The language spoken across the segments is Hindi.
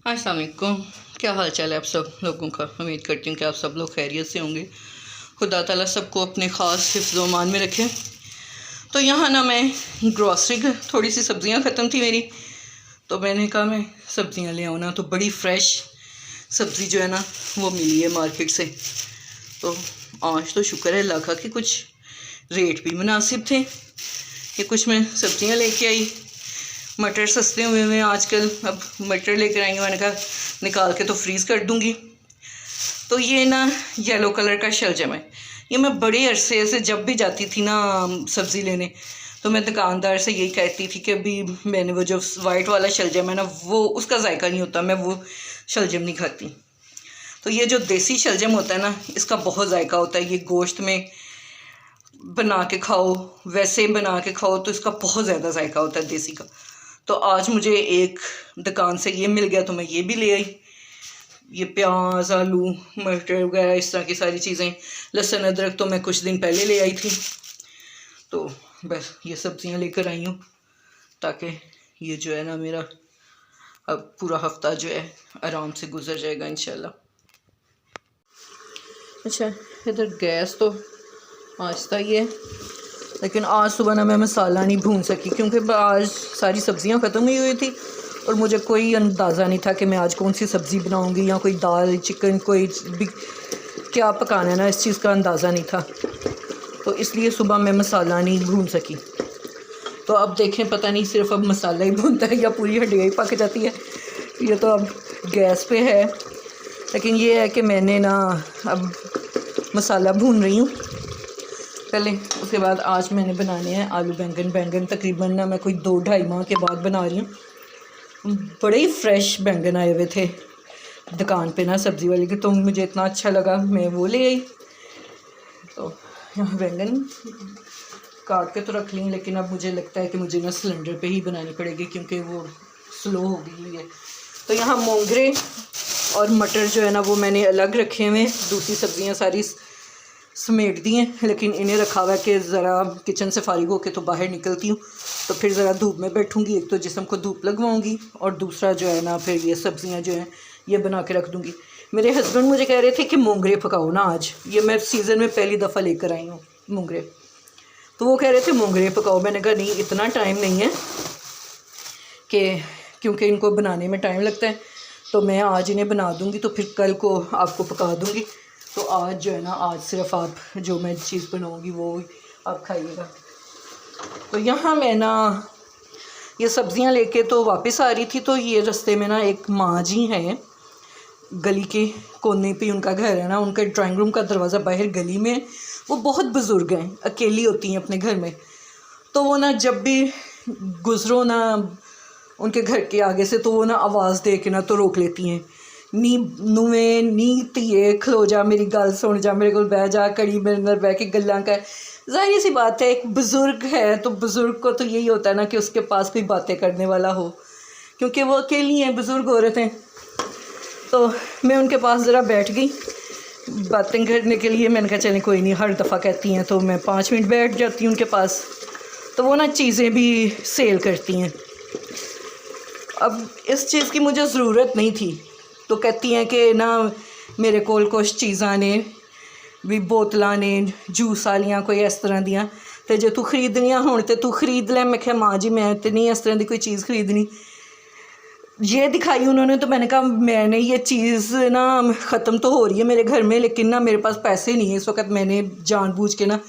अस्सलाम वालेकुम। क्या हाल चाल है आप सब लोगों का। उम्मीद करती हूँ कि आप सब लोग खैरियत से होंगे। खुदा ताला सबको अपने ख़ास हिफ्ज़-ओ-अमान में रखें। तो यहाँ ना मैं ग्रॉसरी थोड़ी सी सब्ज़ियाँ ख़त्म थी मेरी, तो मैंने कहा मैं सब्ज़ियाँ ले आऊँ ना। तो बड़ी फ़्रेश सब्ज़ी जो है ना वो मिली है मार्केट से। तो आज तो शुक्र है अल्लाह का कि कुछ रेट भी मुनासिब थे कि कुछ मैं सब्ज़ियाँ लेके आई। मटर सस्ते हुए हैं आजकल। अब मटर लेकर आई हूँ, मैंने कहा निकाल के तो फ्रीज़ कर दूँगी। तो ये ना येलो कलर का शलजम है। ये मैं बड़े अरसे से जब भी जाती थी ना सब्ज़ी लेने, तो मैं दुकानदार से यही कहती थी कि अभी मैंने वो जो वाइट वाला शलजम है ना, वो उसका जायका नहीं होता, मैं वो शलजम नहीं खाती। तो ये जो देसी शलजम होता है ना, इसका बहुत जायका होता है। ये गोश्त में बना के खाओ, वैसे बना के खाओ तो इसका बहुत ज़्यादा जायका होता है देसी का। तो आज मुझे एक दुकान से ये मिल गया तो मैं ये भी ले आई। ये प्याज, आलू, मटर वगैरह इस तरह की सारी चीज़ें, लहसुन, अदरक तो मैं कुछ दिन पहले ले आई थी। तो बस ये सब्ज़ियाँ लेकर आई हूँ ताकि ये जो है ना मेरा अब पूरा हफ्ता जो है आराम से गुजर जाएगा इंशाल्लाह। अच्छा, इधर गैस तो आहिस्ता ही है, लेकिन आज सुबह ना मैं मसाला नहीं भून सकी क्योंकि आज सारी सब्ज़ियाँ ख़त्म हुई थी और मुझे कोई अंदाज़ा नहीं था कि मैं आज कौन सी सब्ज़ी बनाऊंगी, या कोई दाल, चिकन, कोई भी क्या पकाना है ना, इस चीज़ का अंदाज़ा नहीं था। तो इसलिए सुबह मैं मसाला नहीं भून सकी। तो अब देखें, पता नहीं सिर्फ अब मसाला ही भूनता है या पूरी हड्डियाँ ही पक जाती है। ये तो अब गैस पे है, लेकिन ये है कि मैंने ना अब मसाला भून रही हूँ पहले। उसके बाद आज मैंने बनाने हैं आलू बैंगन। तकरीबन ना मैं कोई 2-2.5 माह के बाद बना रही हूँ। बड़े ही फ्रेश बैंगन आए हुए थे दुकान पे ना सब्ज़ी वाले के, तो मुझे इतना अच्छा लगा मैं वो ले आई। तो यहाँ बैंगन काट के तो रख ली, लेकिन अब मुझे लगता है कि मुझे ना सिलेंडर पे ही बनानी पड़ेगी क्योंकि वो स्लो हो गई हुई है। तो यहाँ मोंगरे और मटर जो है ना वो मैंने अलग रखे हुए हैं। दूसरी सब्ज़ियाँ सारी समेट दी हैं, लेकिन इन्हें रखा हुआ है कि ज़रा किचन से फारिग होकर तो बाहर निकलती हूँ तो फिर ज़रा धूप में बैठूँगी। एक तो जिस्म को धूप लगवाऊँगी और दूसरा जो है ना फिर ये सब्ज़ियाँ जो हैं ये बना के रख दूँगी। मेरे हस्बैंड मुझे कह रहे थे कि मोंगरे पकाओ ना आज। ये मैं सीज़न में पहली दफ़ा लेकर आई हूँ मोंगरे, तो वो कह रहे थे मोंगरे पकाओ। मैंने कहा नहीं, इतना टाइम नहीं है कि क्योंकि इनको बनाने में टाइम लगता है, तो मैं आज इन्हें बना दूँगी तो फिर कल को आपको पका दूँगी। तो आज जो है ना, आज सिर्फ आप जो मैं चीज़ बनाऊँगी वो आप खाइएगा। तो यहाँ मैं ना ये सब्ज़ियाँ लेके तो वापस आ रही थी, तो ये रास्ते में ना एक माँ जी हैं, गली के कोने पे उनका घर है ना, उनका ड्राइंग रूम का दरवाज़ा बाहर गली में। वो बहुत बुज़ुर्ग हैं, अकेली होती हैं अपने घर में। तो वो ना जब भी गुज़रो ना उनके घर के आगे से, तो वो ना आवाज़ दे के ना तो रोक लेती हैं, नी नुए नी धीए खलो जा, मेरी गल सुन जा, मेरे को बह जा, कड़ी मेरे नाल बह के गल्लां कर। ज़ाहिर सी बात है, एक बुज़ुर्ग है तो बुज़ुर्ग को तो यही होता है ना कि उसके पास कोई बातें करने वाला हो, क्योंकि वो अकेली हैं, बुज़ुर्ग औरतें। तो मैं उनके पास ज़रा बैठ गई बातें करने के लिए। मैंने कहा चलें कोई नहीं, हर दफ़ा कहती हैं तो मैं 5 मिनट बैठ जाती हूँ उनके पास। तो वो ना चीज़ें भी सेल करती हैं। अब इस चीज़ की मुझे ज़रूरत नहीं थी, तो कहती हैं कि ना मेरे कोल कुछ चीज़ां ने भी, बोतलां ने, जूस वालियां कोई इस तरह दियां, तो जो तू खरीदनियां होण ते तू खरीद ले। मैं कहा माँ जी मैं तो नहीं इस तरह की कोई चीज़ खरीदनी। ये दिखाई उन्होंने, तो मैंने कहा मैंने ये चीज़ ना ख़त्म तो हो रही है मेरे घर में, लेकिन ना मेरे पास पैसे नहीं है इस वक्त। मैंने जानबूझ के ना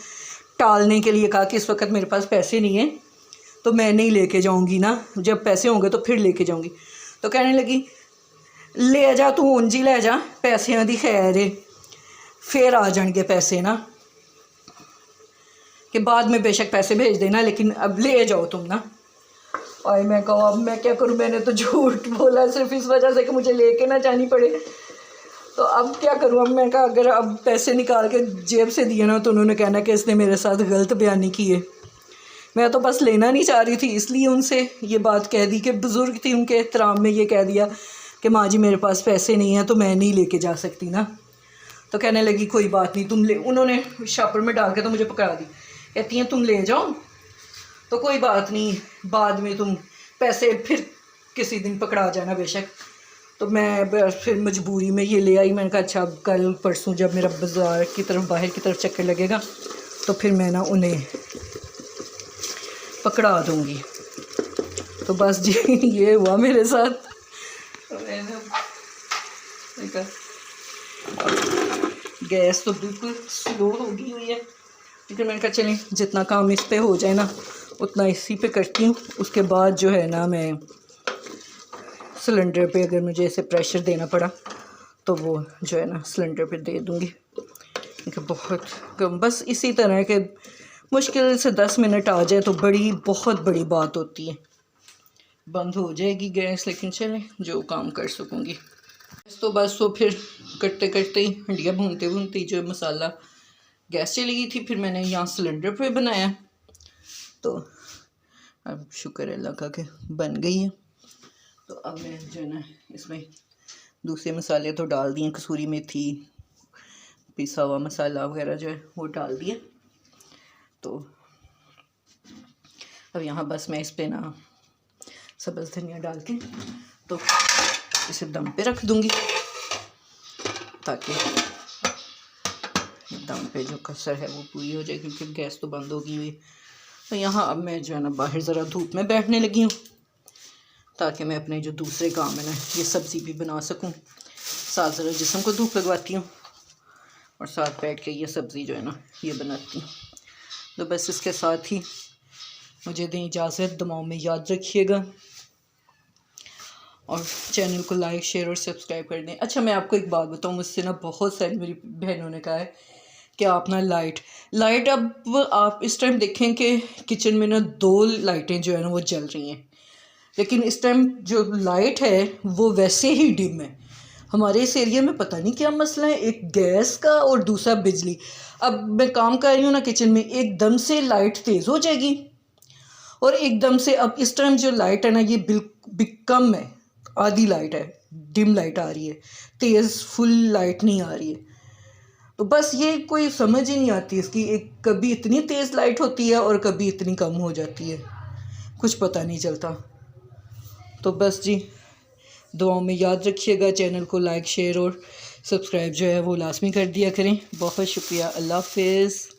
टालने के लिए कहा कि इस वक्त मेरे पास पैसे नहीं है, तो मैं नहीं लेके जाऊंगी ना, जब पैसे होंगे तो फिर लेके जाऊंगी। तो कहने लगी ले जा तू, ऊंज ही ले जा, पैसियां दी खैर है, फिर आ जाएंगे पैसे ना, कि बाद में बेशक पैसे भेज देना, लेकिन अब ले जाओ तुम ना। और मैं कहा अब मैं क्या करूं, मैंने तो झूठ बोला सिर्फ इस वजह से कि मुझे लेके ना जानी पड़े। तो अब क्या करूं। अब मैं कहा अगर अब पैसे निकाल के जेब से दिए ना तो उन्होंने कहना कि इसने मेरे साथ गलत बयानी की है। मैं तो बस लेना नहीं चाह रही थी, इसलिए उनसे ये बात कह दी कि बुज़ुर्ग थी, उनके एहतराम में ये कह दिया कि माँ जी मेरे पास पैसे नहीं हैं तो मैं नहीं लेके जा सकती ना। तो कहने लगी कोई बात नहीं, तुम ले। उन्होंने शॉपर में डाल के तो मुझे पकड़ा दी, कहती हैं तुम ले जाओ तो कोई बात नहीं, बाद में तुम पैसे फिर किसी दिन पकड़ा जाना बेशक। तो मैं बस फिर मजबूरी में ये ले आई। मैंने कहा अच्छा अब कल परसों जब मेरा बाज़ार की तरफ बाहर की तरफ चक्कर लगेगा तो फिर मैं ना उन्हें पकड़ा दूँगी। तो बस जी ये हुआ मेरे साथ। तो मैंने देखा गैस तो बिल्कुल स्लो हो गई हुई है, लेकिन मैंने कहा चलें जितना काम इस पे हो जाए ना उतना इसी पे करती हूँ। उसके बाद जो है ना मैं सिलेंडर पे अगर मुझे ऐसे प्रेशर देना पड़ा तो वो जो है ना सिलेंडर पे दे दूँगी। क्योंकि बहुत कम बस इसी तरह के मुश्किल से 10 मिनट आ जाए तो बहुत बड़ी बात होती है। बंद हो जाएगी गैस, लेकिन चलें जो काम कर सकूँगी। तो बस तो फिर करते करते ही हंडिया भूनते भूनते जो मसाला गैस चली गई थी, फिर मैंने यहाँ सिलेंडर पे बनाया। तो अब शुक्र अल्लाह का कि बन गई है। तो अब मैं जो है ना इसमें दूसरे मसाले तो डाल दिए, कसूरी मेथी, पिसा हुआ मसाला वगैरह जो है वो डाल दिए। तो अब यहाँ बस मैं इस पर ना सब्ज़ धनिया डाल के तो इसे दम पे रख दूँगी, ताकि दम पे जो कसर है वो पूरी हो जाए, क्योंकि गैस तो बंद हो गई हुई। तो यहाँ अब मैं जो है ना बाहर ज़रा धूप में बैठने लगी हूँ, ताकि मैं अपने जो दूसरे काम है ना ये सब्ज़ी भी बना सकूँ। साथ ज़रा जिस्म को धूप लगवाती हूँ और साथ बैठ के ये सब्ज़ी जो है ना ये बनाती हूँ। तो बस इसके साथ ही मुझे दें इजाज़त। दुआओं में याद रखिएगा और चैनल को लाइक शेयर और सब्सक्राइब कर दें। अच्छा मैं आपको एक बात बताऊँ, मुझसे ना बहुत सारी मेरी बहनों ने कहा है कि आप ना लाइट अब आप इस टाइम देखें कि किचन में ना 2 लाइटें जो है ना वो जल रही हैं, लेकिन इस टाइम जो लाइट है वो वैसे ही डिम है। हमारे इस एरिया में पता नहीं क्या मसला है, एक गैस का और दूसरा बिजली। अब मैं काम कर रही हूँ ना किचन में, एकदम से लाइट तेज़ हो जाएगी और एकदम से अब इस टाइम जो लाइट है ना ये बिल्कुल कम है, आधी लाइट है, डिम लाइट आ रही है, तेज़ फुल लाइट नहीं आ रही है। तो बस ये कोई समझ ही नहीं आती इसकी, एक कभी इतनी तेज़ लाइट होती है और कभी इतनी कम हो जाती है, कुछ पता नहीं चलता। तो बस जी दुआओं में याद रखिएगा, चैनल को लाइक शेयर और सब्सक्राइब जो है वो लाजमी कर दिया करें। बहुत शुक्रिया, अल्लाह हाफ़िज़।